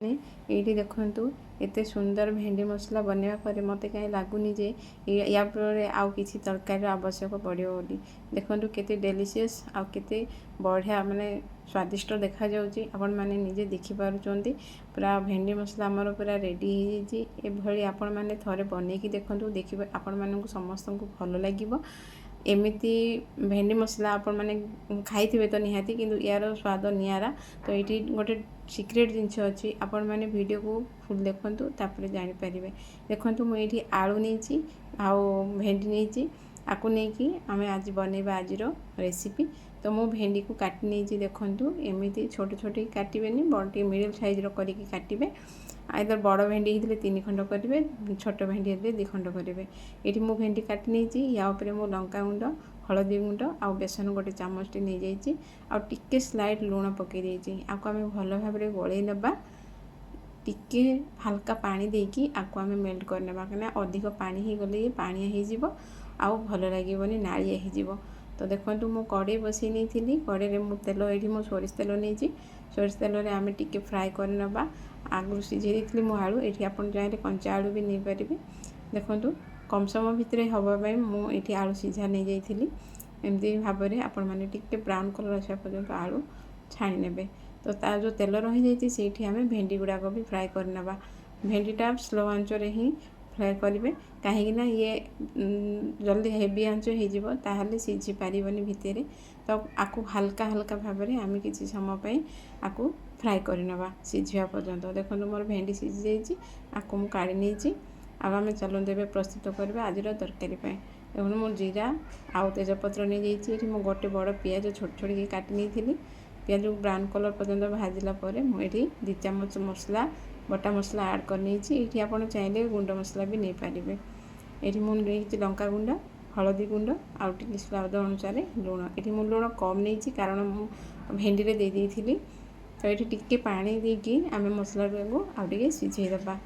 ये देखु एत सुंदर भेंडी मसला बनवा पर मत कहीं लगुनि जे या आउ किसी तरकारी आवश्यक पड़ो बोली। देखु केते डेलीशियस आउ केते बढ़िया माने स्वादिष्ट देखा जाउची। आपण माने निजे देखि पारुचंती पूरा भेंडी मसला हमर पूरा रेडी हो जी। ए भली आपण माने थरे बनै कि देखंतु देखिबे आपण मानकु समस्त को भलो लागिवो। एमिति भेंडी मसला आपण माने खाइथिबे तो निहाती किंतु यार स्वाद नियारा। तो ये गोटे सिक्रेट जिनस अच्छी आपण माने वीडियो को फुल देखंतु तापर जानि परिबे। देखंतु मु एठी आलू नेची आउ भेंडी नेची आकु नेकी आमे आज बनेबा आजिरो रेसिपी। तो मु भेंडी को काटि नेची देखंतु एमिति छोटे छोटे काटिबेनी बड़ मिडिल साइज रो करिकि काटिबे। आइदर बड़ भेंडी हेतले 3 खंड करिवे छोट भेंडी हेतले 2 खंड करिवे। एठी मु भेंडी काटि नेची या ऊपर मु लंका गुंड हलदी गुंड आउ बेसन गोटे चामच नहीं जाइए आ टिके स्लाइड लुण पकई देइछि। आको आमे भलो भाबरे गोळेई नबा टिके हल्का पानी देकी आको आमे मेल्ट कर नबा कना अधिक पानी ही गले पानी ही जीवो आउ भलो लागिवनी नाळिया ही जीवो। तो देखंतु मु कड़े बसई नहीं थिली कड़े रे मु तेल एठी मु सोरिष तेल नेछि। सोरिष तेल रे आमे टिके फ्राई कर नबा आगु सिझे देथिली मु आलू एठी आपण चाहे कंचा आलू भी नहीं परिबे। देखंतु कम समय भितर हवा पाई मु एठी आलू सिझा नहीं जाइथिली। एमती भाव में आपण मैंने टिके ब्राउन कलर आसा पर्यंत आलू छाणी नेबे। तो ता जो तेल रही जाइए से आम भेंडी गुड़ाक भी फ्राए करनबा। भेंडीटा स्लो आंच रे ही फ्राए करेंगे कहीं ये जल्दी हेवी आंच हो ताहले सीझी पारिबनी भितर। तो आपको हल्का हल्का भाव में आम किसी समय आपको फ्राए करनबा सीझा पर्यंत। देखो मोर भेंडी सीझी जाइए आपको मुझे काढ़ी नहीं आम चलते ए प्रस्तुत करवा आज तरकारी। देखो मो जीरा आउ तेजपत्र नहीं जाइए। मु गोटे बड़ पियाज छोट छोट की काटि नहीं थी। पियाज ब्राउन कलर पर्यंत भाजला मुझे 2 चामच मसला बटा मसला ऐड करनी। ये आपड़ चाहिए गुंड मसला भी नहीं पारे। ये मुझे लंका गुंड हलदी गुंड आउ टिके स्वाद अनुसार लुण। ये मुझे लुण कम नहीं कारण मु भेंडी रे दे देइथिली। तो ये टिके पानी देकी आम मसला को आउ टिके सिझेईदबा।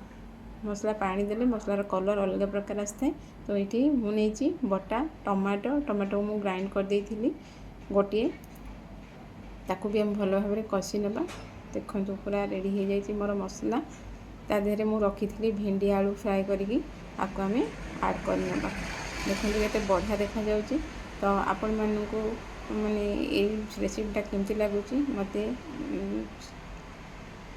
मसला पानी देले मसलार कलर अलग प्रकार आसता है। तो ये मुझे बटा टमाटो टमाटो मु ग्राइंड कर देइथिली गोटे ताकू भी हम भल भाव में कषि नबा। देखो पूरा रेडी हो जाइए मोर मसला ता देहरे मु रखी थी भेंडी आलू फ्राए करी आपको आम ऐड कर नबा। देखो केते बढ़िया देखा जाउची। तो आपण मानकू माने ये रेसिपीटा केमती लगुची मते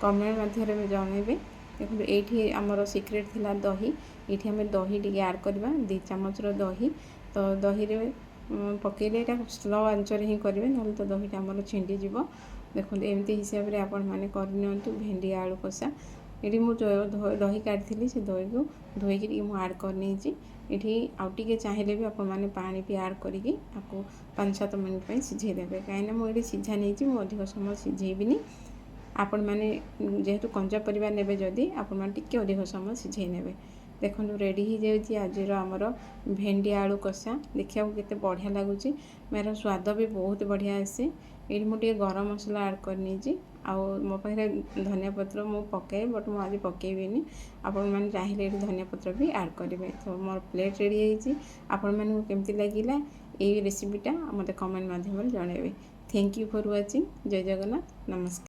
कमेंट माध्यम जनइबे। देखो ये आमर सिक्रेट थिला दही। ये आम दही टी ऐड करवा 2 चामच दही। तो दही रे पकईले स्लो आंचर ही करेंगे ना तो दहीटा आमर छिंडी जीव। देखो एमती हिसाब से आपण मैंने करनी भेंडी आलू कषा। ये मुझे दही काढ़ी से दही को धोईक ऐड करनी। ये आउ टे चाहिए भी आप पानी भी ऐड करके आपको 5-7 मिनट सिझेदेवे कहीं मुझे सीझा नहीं मुझे अधिक समय सिझेबी। आपण मैंने जेहेतु कंचा परिवार नेबे जदि आपण मैंने टिके अधिक समय सिझे नेबे। देखो रेडी हो जाए आज आमर भेंडी आलू कषा। देखा केते बढ़िया लगुच मेरा स्वाद भी बहुत बढ़िया आसे। ये मुझे गरम मसला ऐड करनी आउ मो पाखे धनिया पत्र मु पकाए बट मुझे आज पकेबी। आपण मैंने चाहिए धनिया पत्र भी ऐड करेंगे। तो मोर प्लेट रेडी आपण मैंने केमती लगिला ये रेसिपीटा मत कमेंट माध्यम जनइबे। Thank you for watching. जय जगन्नाथ। नमस्कार।